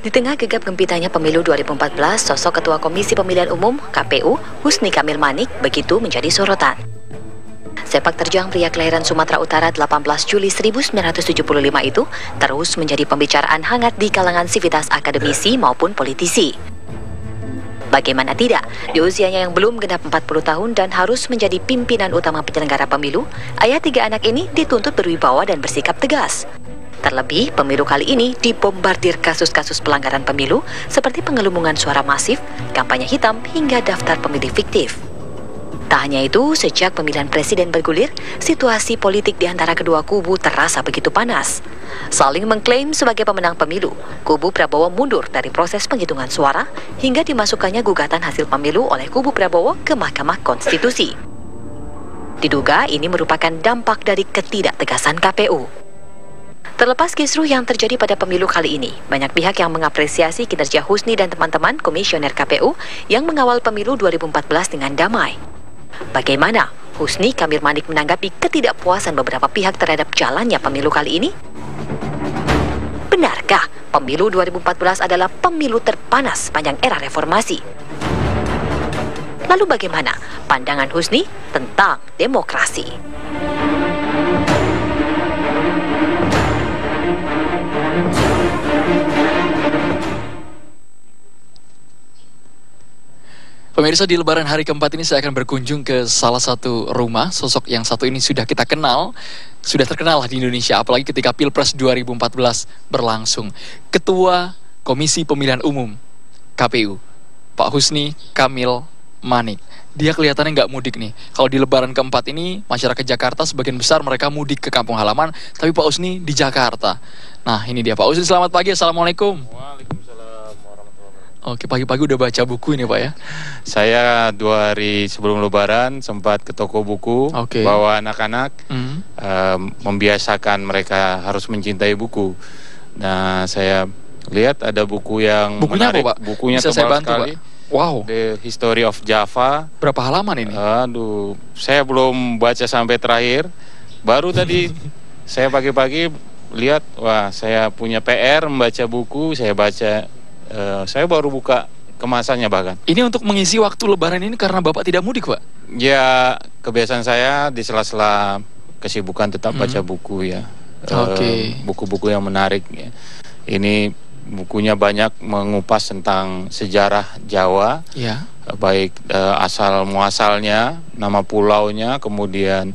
Di tengah gegap gempitanya pemilu 2014, sosok Ketua Komisi Pemilihan Umum (KPU) Husni Kamil Manik begitu menjadi sorotan. Sepak terjang pria kelahiran Sumatera Utara 18 Juli 1975 itu terus menjadi pembicaraan hangat di kalangan sivitas akademisi maupun politisi. Bagaimana tidak, di usianya yang belum genap 40 tahun dan harus menjadi pimpinan utama penyelenggara pemilu, ayah tiga anak ini dituntut berwibawa dan bersikap tegas. Terlebih, pemilu kali ini dibombardir kasus-kasus pelanggaran pemilu seperti pengelubungan suara masif, kampanye hitam, hingga daftar pemilih fiktif. Tak hanya itu, sejak pemilihan presiden bergulir, situasi politik di antara kedua kubu terasa begitu panas. Saling mengklaim sebagai pemenang pemilu, kubu Prabowo mundur dari proses penghitungan suara hingga dimasukkannya gugatan hasil pemilu oleh kubu Prabowo ke Mahkamah Konstitusi. Diduga ini merupakan dampak dari ketidaktegasan KPU. Terlepas kisruh yang terjadi pada pemilu kali ini, banyak pihak yang mengapresiasi kinerja Husni dan teman-teman komisioner KPU yang mengawal pemilu 2014 dengan damai. Bagaimana Husni Kamil Manik menanggapi ketidakpuasan beberapa pihak terhadap jalannya pemilu kali ini? Benarkah pemilu 2014 adalah pemilu terpanas sepanjang era reformasi? Lalu bagaimana pandangan Husni tentang demokrasi? Pemirsa, di Lebaran hari keempat ini saya akan berkunjung ke salah satu rumah. Sosok yang satu ini sudah kita kenal, sudah terkenal di Indonesia, apalagi ketika Pilpres 2014 berlangsung. Ketua Komisi Pemilihan Umum KPU, Pak Husni Kamil Manik. Dia kelihatannya nggak mudik nih. Kalau di Lebaran keempat ini, masyarakat Jakarta sebagian besar mereka mudik ke kampung halaman, tapi Pak Husni di Jakarta. Nah, ini dia Pak Husni, selamat pagi, Assalamualaikum. Waalaikumsalam warahmatullahi wabarakatuh. Oke, pagi-pagi udah baca buku ini Pak ya? Saya 2 hari sebelum Lebaran sempat ke toko buku, bawa anak-anak, membiasakan mereka harus mencintai buku. Nah, saya lihat ada buku yang bukunya menarik. Apa, Pak? Bukunya bisa tebal saya bantu, sekali. Pak? Wow. The History of Java. Berapa halaman ini? Aduh, saya belum baca sampai terakhir. Baru tadi saya pagi-pagi lihat, wah, saya punya PR membaca buku. Saya baca, saya baru buka kemasannya bahkan. Ini untuk mengisi waktu Lebaran ini karena Bapak tidak mudik, Pak? Ya, kebiasaan saya di sela-sela kesibukan tetap baca buku ya. Buku-buku yang menarik ya. Ini bukunya banyak mengupas tentang sejarah Jawa, ya. Baik asal muasalnya, nama pulaunya, kemudian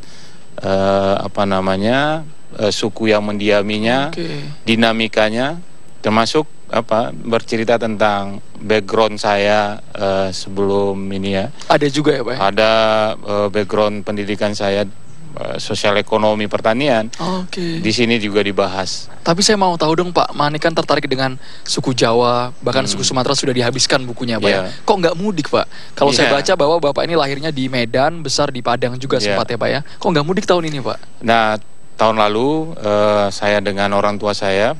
suku yang mendiaminya, dinamikanya, termasuk bercerita tentang background saya sebelum ini ya. Ada juga ya Pak? Ada background pendidikan saya, sosial ekonomi pertanian. Di sini juga dibahas. Tapi saya mau tahu dong Pak, Manik kan tertarik dengan suku Jawa, bahkan suku Sumatera sudah dihabiskan bukunya Pak ya. Kok nggak mudik Pak? Kalau saya baca bahwa Bapak ini lahirnya di Medan, besar di Padang juga sempat ya Pak ya. Kok nggak mudik tahun ini Pak? Nah, tahun lalu saya dengan orang tua saya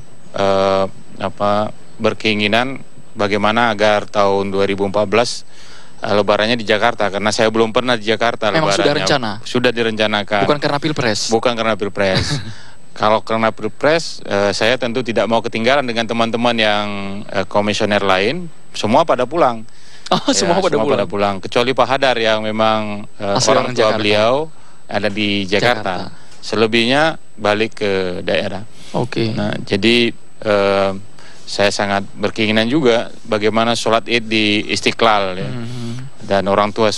berkeinginan bagaimana agar tahun 2014 Lebarannya di Jakarta, karena saya belum pernah di Jakarta. Memang sudah rencana? Sudah direncanakan. Bukan karena Pilpres? Bukan karena Pilpres. Kalau karena Pilpres, saya tentu tidak mau ketinggalan dengan teman-teman yang komisioner lain. Semua pada pulang. Semua pada pulang. Kecuali Pak Hadar yang memang orang tua beliau ada di Jakarta. Selebihnya balik ke daerah. Nah, jadi saya sangat berkeinginan juga bagaimana sholat Id di Istiqlal ya. Dan orang tua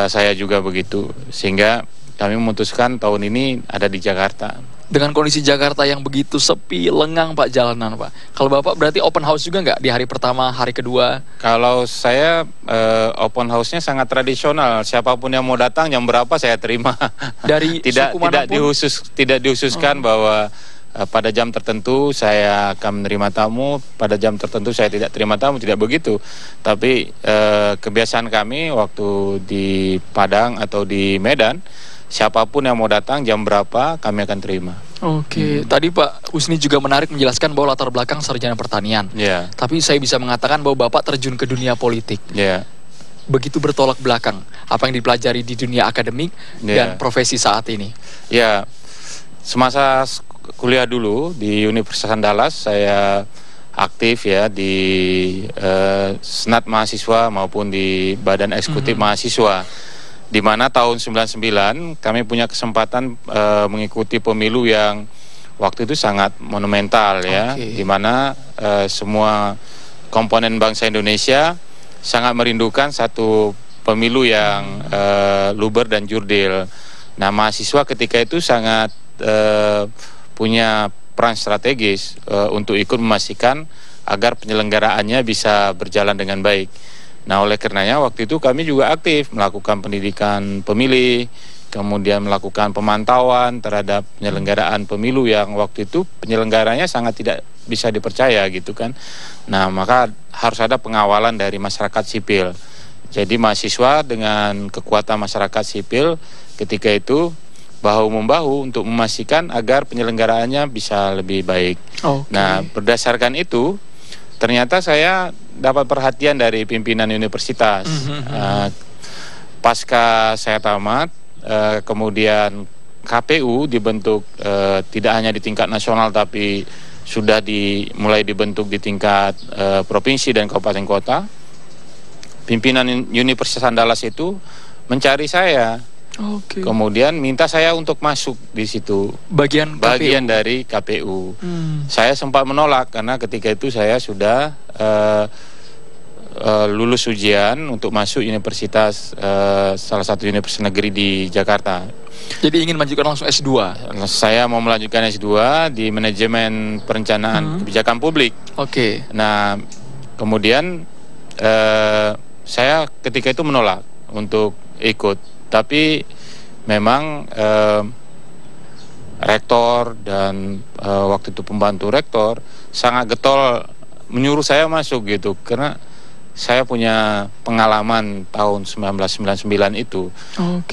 saya juga begitu, sehingga kami memutuskan tahun ini ada di Jakarta. Dengan kondisi Jakarta yang begitu sepi, lengang Pak jalanan Pak. Kalau Bapak berarti open house juga nggak di hari pertama, hari kedua? Kalau saya open house-nya sangat tradisional. Siapapun yang mau datang jam berapa saya terima. Dari tidak dihususkan bahwa pada jam tertentu saya akan menerima tamu, pada jam tertentu saya tidak terima tamu, tidak begitu. Tapi kebiasaan kami waktu di Padang atau di Medan, siapapun yang mau datang jam berapa kami akan terima. Tadi Pak Husni juga menarik menjelaskan bahwa latar belakang sarjana pertanian. Tapi saya bisa mengatakan bahwa Bapak terjun ke dunia politik. Begitu bertolak belakang apa yang dipelajari di dunia akademik dan profesi saat ini. Semasa kuliah dulu di Universitas Andalas. Saya aktif ya di Senat Mahasiswa maupun di Badan Eksekutif Mahasiswa. Di mana tahun 99 kami punya kesempatan mengikuti pemilu yang waktu itu sangat monumental ya, di mana semua komponen bangsa Indonesia sangat merindukan satu pemilu yang luber dan jurdil. Nah, mahasiswa ketika itu sangat punya peran strategis untuk ikut memastikan agar penyelenggaraannya bisa berjalan dengan baik. Nah, oleh karenanya waktu itu kami juga aktif melakukan pendidikan pemilih, kemudian melakukan pemantauan terhadap penyelenggaraan pemilu yang waktu itu penyelenggaranya sangat tidak bisa dipercaya gitu kan. Nah, maka harus ada pengawalan dari masyarakat sipil. Jadi mahasiswa dengan kekuatan masyarakat sipil ketika itu bahu-membahu untuk memastikan agar penyelenggaraannya bisa lebih baik. Nah, berdasarkan itu ternyata saya dapat perhatian dari pimpinan universitas. Pasca saya tamat, kemudian KPU dibentuk tidak hanya di tingkat nasional tapi sudah mulai dibentuk di tingkat provinsi dan kabupaten kota. Pimpinan Universitas Andalas itu mencari saya, kemudian minta saya untuk masuk di situ, bagian dari KPU. Saya sempat menolak karena ketika itu saya sudah lulus ujian untuk masuk universitas, salah satu universitas negeri di Jakarta. Jadi ingin melanjutkan langsung S2? Saya mau melanjutkan S2 di manajemen perencanaan kebijakan publik. Nah, kemudian saya ketika itu menolak untuk ikut, tapi memang rektor dan waktu itu pembantu rektor sangat getol menyuruh saya masuk gitu, karena saya punya pengalaman tahun 1999 itu.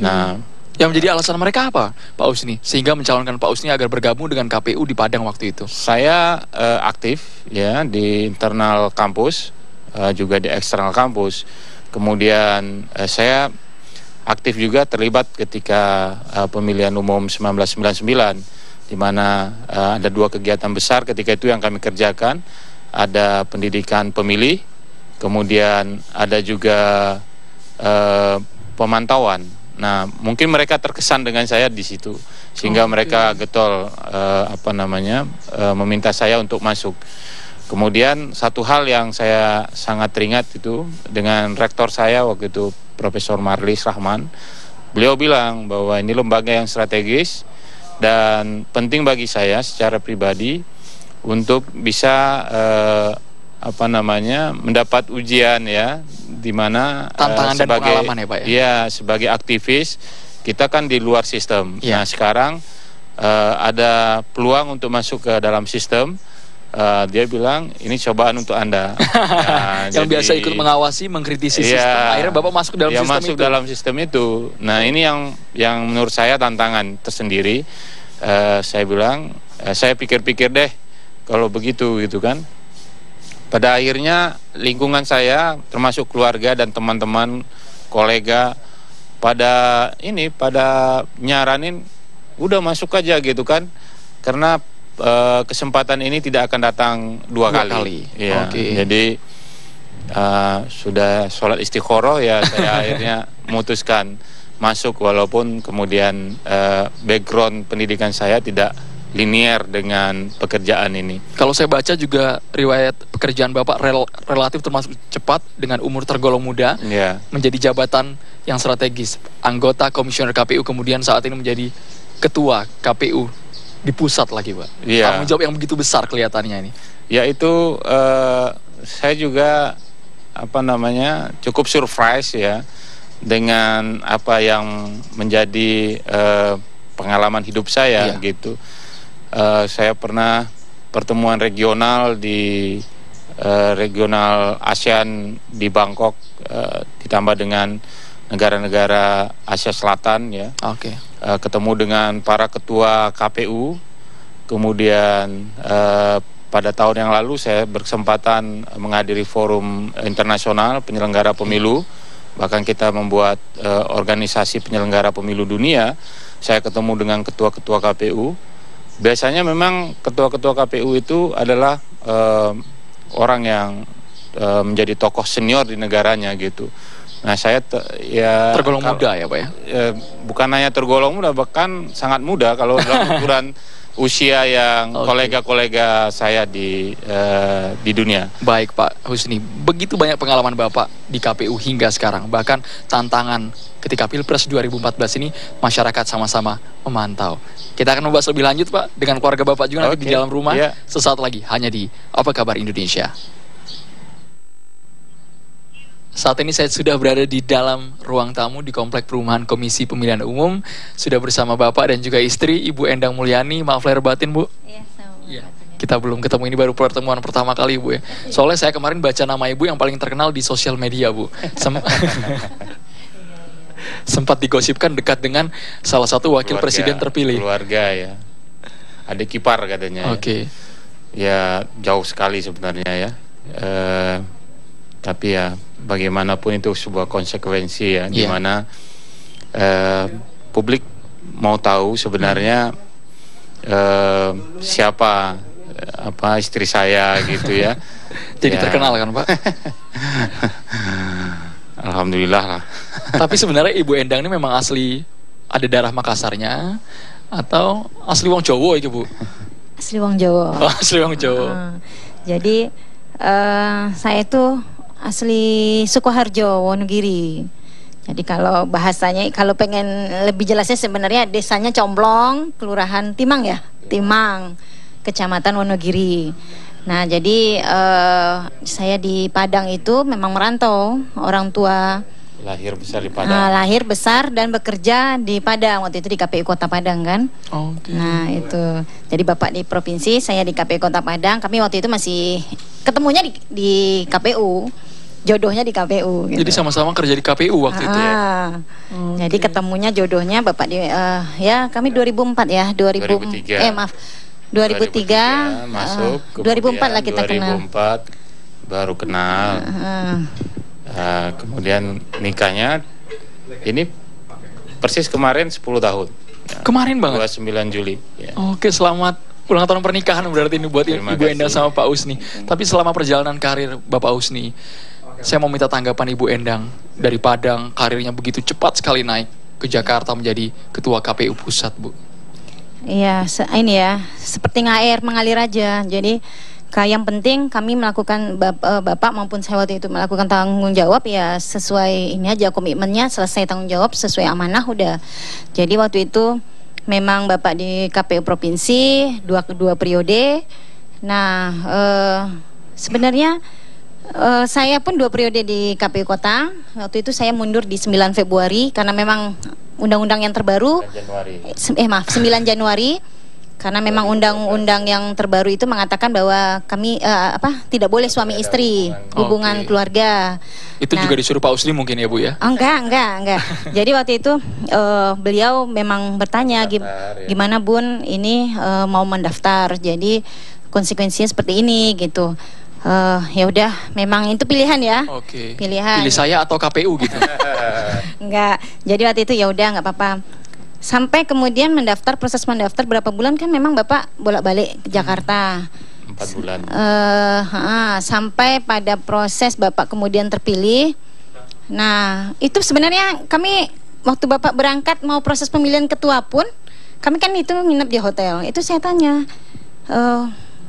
Nah, yang menjadi alasan mereka apa, Pak Usni, sehingga mencalonkan Pak Usni agar bergabung dengan KPU di Padang waktu itu? Saya aktif ya di internal kampus, juga di eksternal kampus. Kemudian saya aktif juga terlibat ketika pemilihan umum 1999, di mana ada 2 kegiatan besar ketika itu yang kami kerjakan. Ada pendidikan pemilih, kemudian ada juga pemantauan. Nah, mungkin mereka terkesan dengan saya di situ, sehingga mereka getol meminta saya untuk masuk. Kemudian satu hal yang saya sangat teringat itu dengan rektor saya waktu itu, Profesor Marlis Rahman. Beliau bilang bahwa ini lembaga yang strategis dan penting bagi saya secara pribadi untuk bisa mendapat ujian ya, di mana tantangan dan pengalaman ya, Pak ya. Iya, sebagai aktivis kita kan di luar sistem. Nah, sekarang ada peluang untuk masuk ke dalam sistem. Dia bilang ini cobaan untuk Anda. Nah, yang biasa ikut mengawasi, mengkritisi sistem, akhirnya Bapak masuk dalam sistem masuk itu. dalam sistem itu. Nah, ini yang menurut saya tantangan tersendiri. Saya bilang, saya pikir-pikir deh kalau begitu gitu kan. Pada akhirnya lingkungan saya termasuk keluarga dan teman-teman, kolega pada nyaranin udah masuk aja gitu kan. Karena kesempatan ini tidak akan datang dua kali. Ya, jadi sudah sholat istikharah ya, saya akhirnya memutuskan masuk, walaupun kemudian background pendidikan saya tidak linier dengan pekerjaan ini. Kalau saya baca juga riwayat pekerjaan Bapak relatif termasuk cepat dengan umur tergolong muda, menjadi jabatan yang strategis, anggota komisioner KPU, kemudian saat ini menjadi ketua KPU di pusat lagi, Pak. Tanggung jawab yang begitu besar kelihatannya ini. Ya, itu saya juga cukup surprise ya dengan apa yang menjadi pengalaman hidup saya gitu. Saya pernah pertemuan regional di regional ASEAN di Bangkok, ditambah dengan negara-negara Asia Selatan ya. Ketemu dengan para ketua KPU. Kemudian pada tahun yang lalu saya berkesempatan menghadiri forum internasional penyelenggara pemilu. Bahkan kita membuat organisasi penyelenggara pemilu dunia. Saya ketemu dengan ketua-ketua KPU. biasanya memang ketua-ketua KPU itu adalah orang yang menjadi tokoh senior di negaranya gitu. Nah saya ya tergolong muda ya Pak ya? Bukan hanya tergolong muda, bahkan sangat muda kalau dalam ukuran usia yang kolega-kolega saya di dunia. Baik Pak Husni, begitu banyak pengalaman Bapak di KPU hingga sekarang, bahkan tantangan ketika Pilpres 2014 ini masyarakat sama-sama memantau. Kita akan membahas lebih lanjut Pak dengan keluarga Bapak juga nanti di dalam rumah sesaat lagi hanya di Apa Kabar Indonesia. Saat ini saya sudah berada di dalam ruang tamu di Komplek Perumahan Komisi Pemilihan Umum. Sudah bersama Bapak dan juga istri, Ibu Endang Mulyani. Maaf lahir batin, Bu. Iya, sama. Kita belum ketemu, ini baru pertemuan pertama kali, Bu ya. Soalnya saya kemarin baca nama Ibu yang paling terkenal di sosial media, Bu. Sempat digosipkan dekat dengan salah satu wakil presiden terpilih. Keluarga ya. Adik ipar katanya. Oke. Ya jauh sekali sebenarnya ya. Tapi ya bagaimanapun itu sebuah konsekuensi ya, di mana publik mau tahu sebenarnya siapa istri saya gitu ya. Jadi terkenal kan Pak? Alhamdulillah lah. Tapi sebenarnya Ibu Endang ini memang asli ada darah Makassarnya atau asli wong Jawa itu Bu? Asli wong Jawa. Oh, asli wong Jawa. Jadi saya itu asli Sukoharjo, Wonogiri. Jadi kalau bahasanya, kalau pengen lebih jelasnya sebenarnya desanya Comblong, Kelurahan Timang ya, Timang, Kecamatan Wonogiri. Nah jadi saya di Padang itu memang merantau, orang tua lahir besar di Padang. Lahir besar dan bekerja di Padang, waktu itu di KPU Kota Padang kan. Nah itu, jadi Bapak di provinsi, saya di KPU Kota Padang. Kami waktu itu masih ketemunya di KPU. Jodohnya di KPU gitu. Jadi sama-sama kerja di KPU waktu itu ya? Jadi ketemunya jodohnya Bapak di ya kami 2004 ya 2003 masuk 2004 lah kita 2004 kenal. Baru kenal. Kemudian nikahnya ini persis kemarin 10 tahun ya, kemarin banget? 29 Juli ya. Oke, selamat ulang tahun pernikahan berarti ini buat Ibu Endang sama Pak Husni. Tapi selama perjalanan karir Bapak Husni, saya mau minta tanggapan Ibu Endang. Dari Padang, karirnya begitu cepat sekali naik ke Jakarta menjadi Ketua KPU Pusat, Bu. Iya, ini ya, seperti air mengalir aja. Jadi yang penting kami melakukan, Bapak maupun saya waktu itu melakukan tanggung jawab ya sesuai ini aja, komitmennya selesai tanggung jawab sesuai amanah udah. Jadi waktu itu memang Bapak di KPU Provinsi dua periode. Nah sebenarnya saya pun 2 periode di KPU Kota. Waktu itu saya mundur di 9 Februari karena memang undang-undang yang terbaru 9 Januari karena memang undang-undang yang terbaru itu mengatakan bahwa kami tidak boleh suami istri, hubungan keluarga. Itu juga disuruh Pak Husni mungkin ya Bu ya? Enggak. Jadi waktu itu beliau memang bertanya gimana Bun ini mau mendaftar. Jadi konsekuensinya seperti ini gitu. Ya udah, memang itu pilihan ya. Pilihan. Pilih saya atau KPU gitu. Enggak. Jadi waktu itu ya udah nggak apa-apa. Sampai kemudian proses mendaftar berapa bulan kan memang Bapak bolak-balik ke Jakarta. 4 bulan. Sampai pada proses Bapak kemudian terpilih. Nah, itu sebenarnya kami waktu Bapak berangkat mau proses pemilihan ketua pun, kami kan itu nginep di hotel. Itu saya tanya,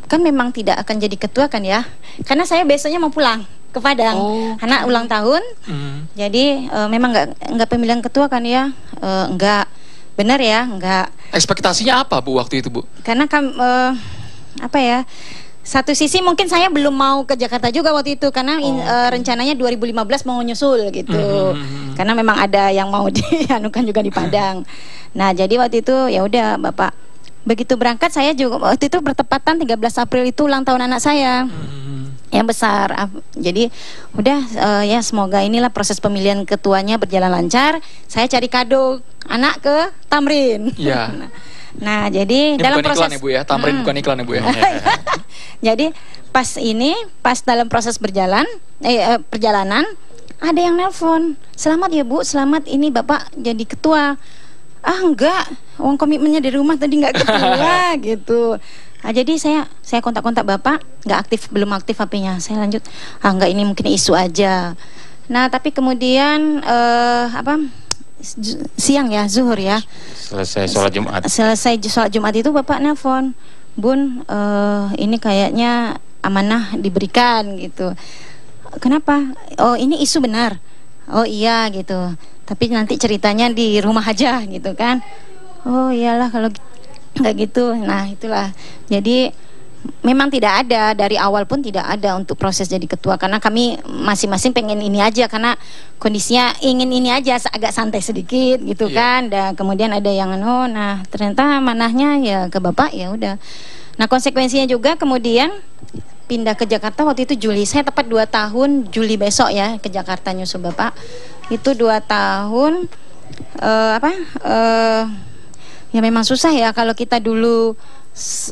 kan memang tidak akan jadi ketua kan ya? Karena saya biasanya mau pulang ke Padang, anak ulang tahun. Jadi memang nggak pemilihan ketua kan ya? Enggak. Benar ya, enggak. Ekspektasinya apa Bu waktu itu Bu? Karena satu sisi mungkin saya belum mau ke Jakarta juga waktu itu karena rencananya 2015 mau nyusul gitu. Karena memang ada yang mau dianukan juga di Padang. Nah, jadi waktu itu ya udah Bapak begitu berangkat, saya juga waktu itu bertepatan 13 April itu ulang tahun anak saya. Yang besar. Jadi udah ya semoga inilah proses pemilihan ketuanya berjalan lancar. Saya cari kado anak ke Tamrin. Iya. Nah, jadi ini dalam bukan proses iklan ya Bu ya, Tamrin bukan iklan ya Bu ya. Jadi pas dalam proses perjalanan ada yang nelpon, "Selamat ya Bu, selamat ini Bapak jadi ketua." Enggak, uang komitmennya di rumah tadi nggak ketua gitu. Nah, jadi saya kontak-kontak bapak, nggak aktif, belum aktif HP-nya. Saya lanjut, enggak, ini mungkin isu aja. Nah tapi kemudian siang ya, zuhur ya, selesai sholat Jumat. Selesai sholat Jumat itu bapak nelpon, Bun, ini kayaknya amanah diberikan gitu. Kenapa? Oh ini isu benar. Oh iya gitu. Tapi nanti ceritanya di rumah aja gitu kan. Oh iyalah kalau nggak gitu. Nah itulah. Jadi memang tidak ada, dari awal pun tidak ada untuk proses jadi ketua, karena kami masing-masing pengen ini aja, karena kondisinya ingin ini aja, agak santai sedikit gitu kan. Dan kemudian ada yang nah ternyata manahnya ya ke bapak, ya udah. Nah konsekuensinya juga kemudian pindah ke Jakarta waktu itu Juli. Saya tepat 2 tahun, Juli besok ya ke Jakarta nyusul bapak. Itu 2 tahun ya memang susah ya kalau kita dulu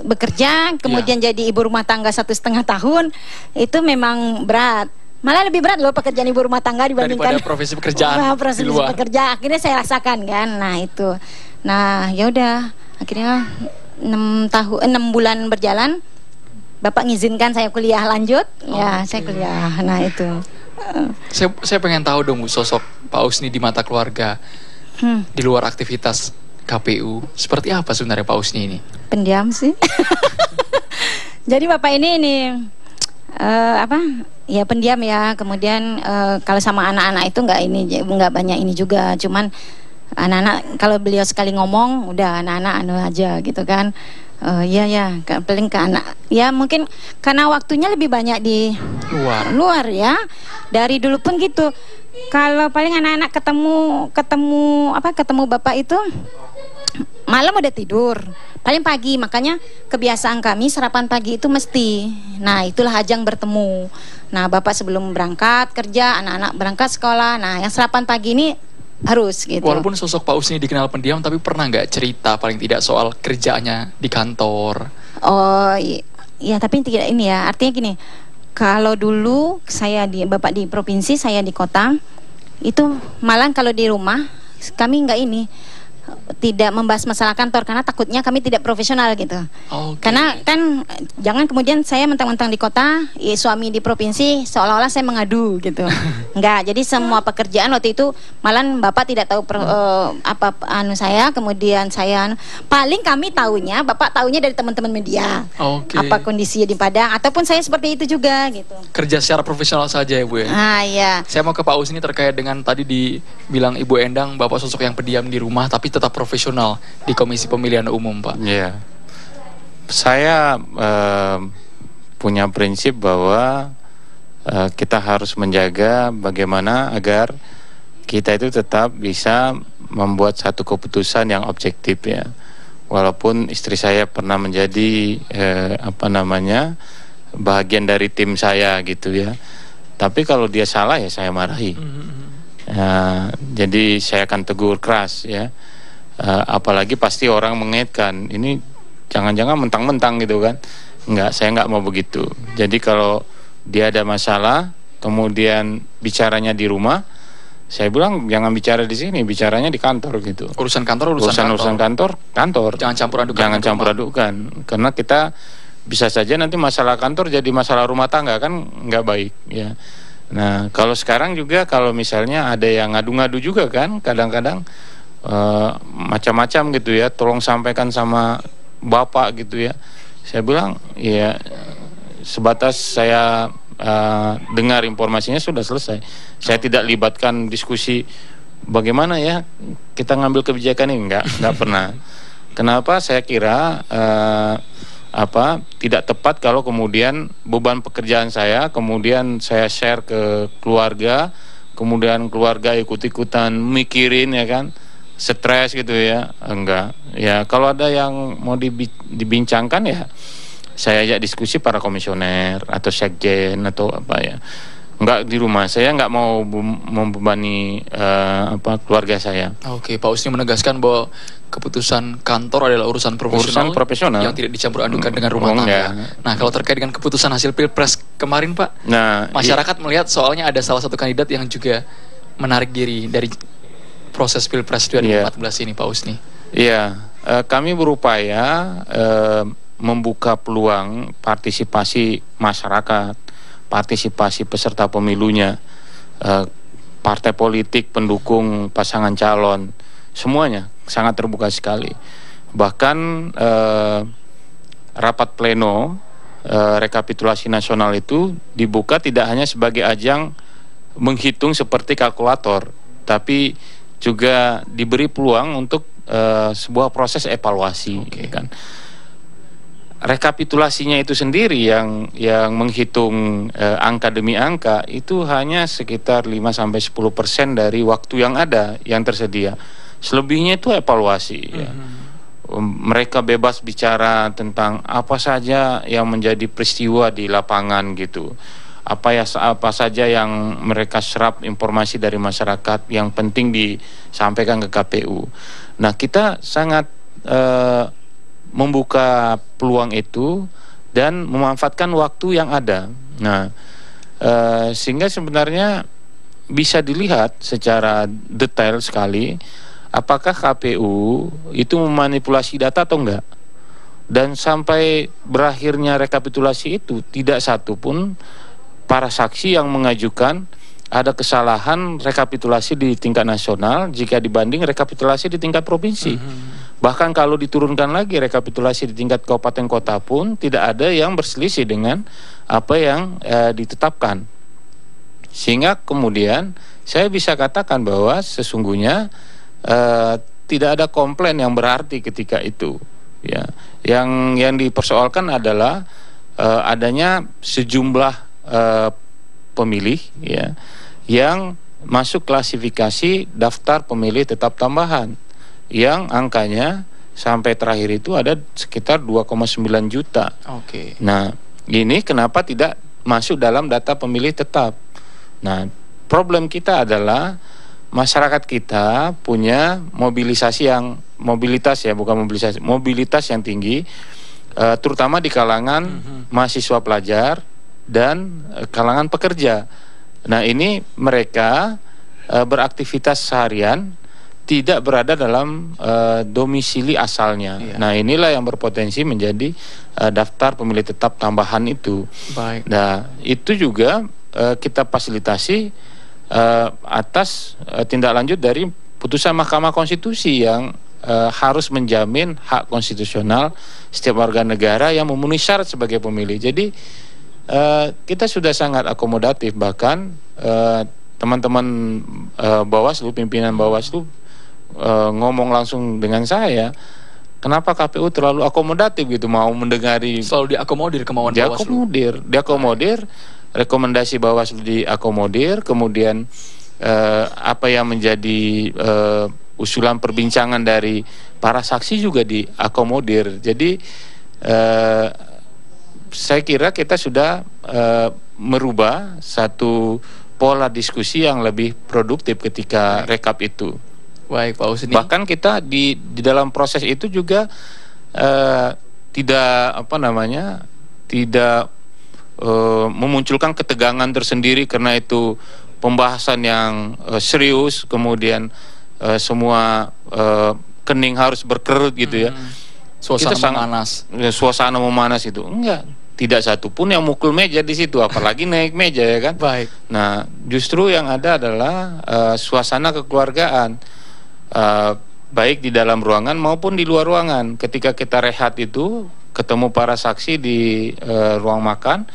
bekerja kemudian jadi ibu rumah tangga 1,5 tahun, itu memang berat. Malah lebih berat loh pekerjaan ibu rumah tangga dibandingkan daripada profesi pekerjaan profesi di luar. Pekerja. Akhirnya saya rasakan kan. Nah itu. Nah ya udah, akhirnya 6 bulan berjalan, bapak ngizinkan saya kuliah lanjut. Ya saya kuliah. Nah itu. Saya pengen tahu dong Bu, sosok Pak Usni di mata keluarga, di luar aktivitas KPU, seperti apa sebenarnya Pak Usni ini? Pendiam sih. Jadi bapak ini ya pendiam ya. Kemudian kalau sama anak-anak itu nggak banyak ini juga. Cuman anak-anak kalau beliau sekali ngomong udah anak-anak aja gitu kan. Iya paling ke anak. Ya mungkin karena waktunya lebih banyak di luar ya. Dari dulu pun gitu. Kalau paling anak-anak ketemu bapak itu malam udah tidur, paling pagi. Makanya kebiasaan kami sarapan pagi itu mesti. Nah itulah ajang bertemu. Nah bapak sebelum berangkat kerja, anak-anak berangkat sekolah. Nah yang sarapan pagi ini harus gitu. Walaupun sosok Pak Usni dikenal pendiam, tapi pernah nggak cerita paling tidak soal kerjaannya di kantor? Oh iya, tapi tidak ini ya. Artinya gini, kalau dulu bapak di provinsi, saya di kota, itu malah kalau di rumah kami nggak tidak membahas masalah kantor, karena takutnya kami tidak profesional gitu. Karena kan jangan kemudian saya mentang-mentang di kota, suami di provinsi, seolah-olah saya mengadu gitu. Enggak, jadi semua pekerjaan waktu itu malah bapak tidak tahu saya, kemudian saya paling kami tahunya, bapak tahunya dari teman-teman media. Apa kondisinya di Padang, ataupun saya seperti itu juga gitu. Kerja secara profesional saja ya Bu ya. Iya. Saya mau ke Pak Usni terkait dengan tadi dibilang Ibu Endang, bapak sosok yang pendiam di rumah tapi tetap profesional di Komisi Pemilihan Umum, Pak. Iya. Saya punya prinsip bahwa kita harus menjaga bagaimana agar kita itu tetap bisa membuat satu keputusan yang objektif ya. Walaupun istri saya pernah menjadi bagian dari tim saya gitu ya. Tapi kalau dia salah ya saya marahi. Jadi saya akan tegur keras ya. Apalagi pasti orang mengaitkan ini jangan-jangan mentang-mentang gitu kan. Enggak, saya enggak mau begitu. Jadi kalau dia ada masalah kemudian bicaranya di rumah, saya bilang jangan bicara di sini, bicaranya di kantor gitu. Urusan kantor. Jangan campur adukan. Karena kita bisa saja nanti masalah kantor jadi masalah rumah tangga, kan nggak baik ya. Nah kalau sekarang juga kalau misalnya ada yang ngadu-ngadu juga kan, kadang-kadang macam-macam gitu ya, tolong sampaikan sama bapak gitu ya. Saya bilang ya sebatas saya dengar informasinya sudah selesai. Saya tidak libatkan diskusi bagaimana ya kita ngambil kebijakan ini, nggak pernah. Kenapa? Saya kira tidak tepat kalau kemudian beban pekerjaan saya kemudian saya share ke keluarga, kemudian keluarga ikut-ikutan mikirin ya kan, stres gitu ya. Enggak ya, kalau ada yang mau dibincangkan ya saya ajak diskusi para komisioner atau sekjen atau apa ya. Enggak di rumah, saya enggak mau membebani keluarga saya. Oke, Pak Usni menegaskan bahwa keputusan kantor adalah urusan profesional yang tidak dicampur adukan dengan rumah tangga. Ya. Nah, kalau terkait dengan keputusan hasil Pilpres kemarin, Pak, masyarakat melihat soalnya ada salah satu kandidat yang juga menarik diri dari proses Pilpres 2014 ini, Pak Husni? Iya, kami berupaya membuka peluang partisipasi masyarakat, partisipasi peserta pemilunya, partai politik, pendukung pasangan calon, semuanya sangat terbuka sekali. Bahkan rapat pleno rekapitulasi nasional itu dibuka tidak hanya sebagai ajang menghitung seperti kalkulator, tapi juga diberi peluang untuk sebuah proses evaluasi, kan. Rekapitulasinya itu sendiri yang menghitung angka demi angka itu hanya sekitar 5-10% dari waktu yang ada, yang tersedia. Selebihnya itu evaluasi, ya. Mereka bebas bicara tentang apa saja yang menjadi peristiwa di lapangan gitu. Apa saja yang mereka serap informasi dari masyarakat yang penting disampaikan ke KPU. Nah, kita sangat membuka peluang itu dan memanfaatkan waktu yang ada. Nah, sehingga sebenarnya bisa dilihat secara detail sekali apakah KPU itu memanipulasi data atau enggak. Dan sampai berakhirnya rekapitulasi itu tidak satu pun para saksi yang mengajukan ada kesalahan rekapitulasi di tingkat nasional jika dibanding rekapitulasi di tingkat provinsi. Bahkan kalau diturunkan lagi rekapitulasi di tingkat kabupaten kota pun tidak ada yang berselisih dengan apa yang ditetapkan. Sehingga kemudian saya bisa katakan bahwa sesungguhnya tidak ada komplain yang berarti ketika itu. Ya, yang dipersoalkan adalah adanya sejumlah pemilih, ya, yang masuk klasifikasi daftar pemilih tetap tambahan yang angkanya sampai terakhir itu ada sekitar 2,9 juta. Nah, ini kenapa tidak masuk dalam data pemilih tetap? Nah, problem kita adalah masyarakat kita punya mobilitas yang tinggi, terutama di kalangan mahasiswa pelajar dan kalangan pekerja. Nah, ini mereka beraktivitas seharian tidak berada dalam domisili asalnya. Nah, inilah yang berpotensi menjadi daftar pemilih tetap tambahan itu. Nah, itu juga kita fasilitasi atas tindak lanjut dari putusan Mahkamah Konstitusi yang harus menjamin hak konstitusional setiap warga negara yang memenuhi syarat sebagai pemilih. Jadi kita sudah sangat akomodatif, bahkan teman-teman Bawaslu, pimpinan Bawaslu ngomong langsung dengan saya, kenapa KPU terlalu akomodatif gitu, mau mendengari, selalu diakomodir kemauan Bawaslu. Diakomodir, rekomendasi Bawaslu diakomodir, kemudian apa yang menjadi usulan perbincangan dari para saksi juga diakomodir. Jadi saya kira kita sudah merubah satu pola diskusi yang lebih produktif ketika rekap itu. Baik, Pak Husni. Bahkan kita di dalam proses itu juga tidak memunculkan ketegangan tersendiri karena itu pembahasan yang serius, kemudian semua kening harus berkerut gitu ya. Suasana memanas itu enggak, tidak satu pun yang mukul meja di situ, apalagi naik meja, ya kan. Baik. Nah, justru yang ada adalah suasana kekeluargaan, baik di dalam ruangan maupun di luar ruangan. Ketika kita rehat itu ketemu para saksi di ruang makan,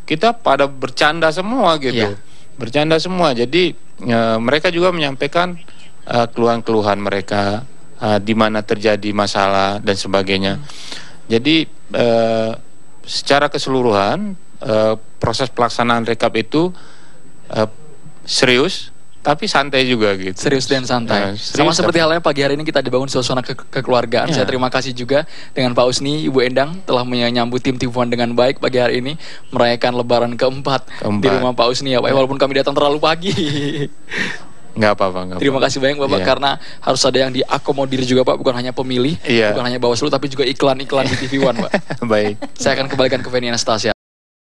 kita pada bercanda semua gitu. Bercanda semua. Jadi mereka juga menyampaikan keluhan-keluhan mereka, di mana terjadi masalah dan sebagainya. Jadi secara keseluruhan proses pelaksanaan rekap itu serius tapi santai juga gitu. Serius dan santai. Sama seperti halnya pagi hari ini kita dibangun suasana kekeluargaan. Saya terima kasih juga dengan Pak Husni, Ibu Endang telah menyambut tim Tifuan dengan baik pagi hari ini, merayakan lebaran keempat di rumah Pak Husni ya Pak. Walaupun kami datang terlalu pagi. Nggak apa-apa. Terima kasih banyak Bapak, karena harus ada yang diakomodir juga Pak, bukan hanya pemilih, bukan hanya Bawaslu, tapi juga iklan-iklan di TV One Pak. Baik. Saya akan kembalikan ke Feni Anastasia.